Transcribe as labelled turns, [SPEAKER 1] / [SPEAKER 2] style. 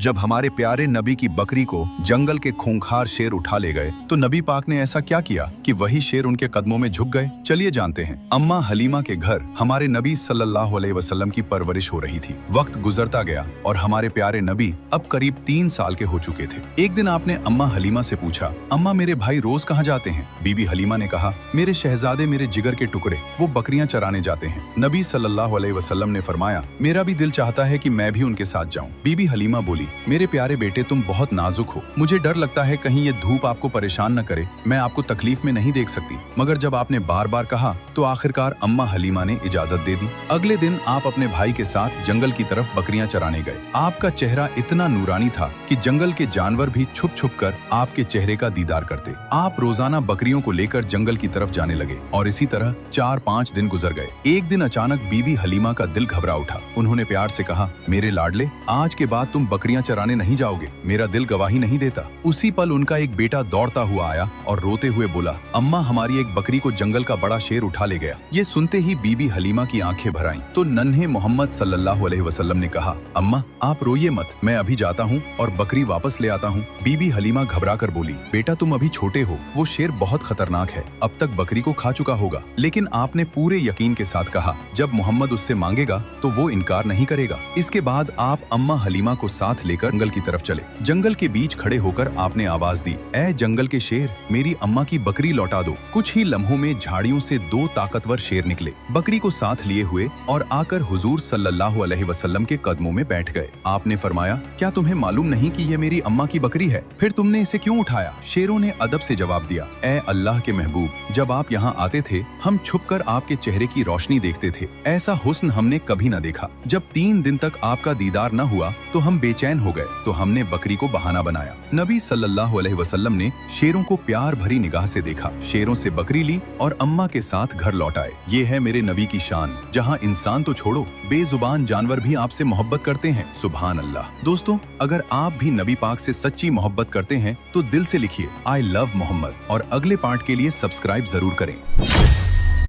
[SPEAKER 1] जब हमारे प्यारे नबी की बकरी को जंगल के खूंखार शेर उठा ले गए तो नबी पाक ने ऐसा क्या किया कि वही शेर उनके कदमों में झुक गए। चलिए जानते हैं। अम्मा हलीमा के घर हमारे नबी सल्लल्लाहु अलैहि वसल्लम की परवरिश हो रही थी। वक्त गुजरता गया और हमारे प्यारे नबी अब करीब 3 साल के हो चुके थे। एक दिन आपने अम्मा हलीमा से पूछा, अम्मा मेरे भाई रोज कहाँ जाते हैं? बीबी हलीमा ने कहा, मेरे शहजादे मेरे जिगर के टुकड़े, वो बकरियां चराने जाते हैं। नबी सल्लल्लाहु अलैहि वसल्लम ने फरमाया, मेरा भी दिल चाहता है कि मैं भी उनके साथ जाऊं। बीबी हलीमा बोली, मेरे प्यारे बेटे तुम बहुत नाजुक हो, मुझे डर लगता है कहीं ये धूप आपको परेशान न करे, मैं आपको तकलीफ में नहीं देख सकती। मगर जब आपने बार बार कहा तो आखिरकार अम्मा हलीमा ने इजाजत दे दी। अगले दिन आप अपने भाई के साथ जंगल की तरफ बकरियां चराने गए। आपका चेहरा इतना नूरानी था कि जंगल के जानवर भी छुप छुप कर आपके चेहरे का दीदार करते। आप रोजाना बकरियों को लेकर जंगल की तरफ जाने लगे और इसी तरह 4-5 दिन गुजर गए। एक दिन अचानक बीबी हलीमा का दिल घबरा उठा। उन्होंने प्यार से कहा, मेरे लाडले, आज के बाद तुम बकरियां चराने नहीं जाओगे, मेरा दिल गवाही नहीं देता। उसी पल उनका एक बेटा दौड़ता हुआ आया और रोते हुए बोला, अम्मा हमारी एक बकरी को जंगल का बड़ा शेर उठा ले गया। ये सुनते ही बीबी हलीमा की आंखें भर आईं। तो नन्हे मोहम्मद सल्लल्लाहु अलैहि वसल्लम ने कहा, अम्मा आप रोइए मत, मैं अभी जाता हूँ और बकरी वापस ले आता हूँ। बीबी हलीमा घबरा कर बोली, बेटा तुम अभी छोटे हो, वो शेर बहुत खतरनाक है, अब तक बकरी को खा चुका होगा। लेकिन आपने पूरे यकीन के साथ कहा, जब मोहम्मद उससे मांगेगा तो वो इनकार नहीं करेगा। इसके बाद आप अम्मा हलीमा को साथ लेकर जंगल की तरफ चले। जंगल के बीच खड़े होकर आपने आवाज दी, ऐ जंगल के शेर, मेरी अम्मा की बकरी लौटा दो। कुछ ही लम्हों में झाड़ियों से 2 ताकतवर शेर निकले, बकरी को साथ लिए हुए और आकर हुजूर सल्लल्लाहु अलैहि वसल्लम के कदमों में बैठ गए। आपने फरमाया, क्या तुम्हें मालूम नहीं कि ये मेरी अम्मा की बकरी है? फिर तुमने इसे क्यों उठाया? शेरों ने अदब से जवाब दिया, ऐ अल्लाह के महबूब, जब आप यहाँ आते थे हम छुपकर आपके चेहरे की रोशनी देखते थे, ऐसा हुस्न हमने कभी न देखा। जब 3 दिन तक आपका दीदार न हुआ तो हम बेचैन हो गए, तो हमने बकरी को बहाना बनाया। नबी सल्लल्लाहु अलैहि वसल्लम ने शेरों को प्यार भरी निगाह से देखा, शेरों से बकरी ली और अम्मा के साथ घर लौट आए। ये है मेरे नबी की शान, जहाँ इंसान तो छोड़ो, बेजुबान जानवर भी आपसे मोहब्बत करते हैं। सुभान अल्लाह। दोस्तों, अगर आप भी नबी पाक से सच्ची मोहब्बत करते हैं तो दिल से लिखिए, आई लव मोहम्मद, और अगले पार्ट के लिए सब्सक्राइब जरूर करें।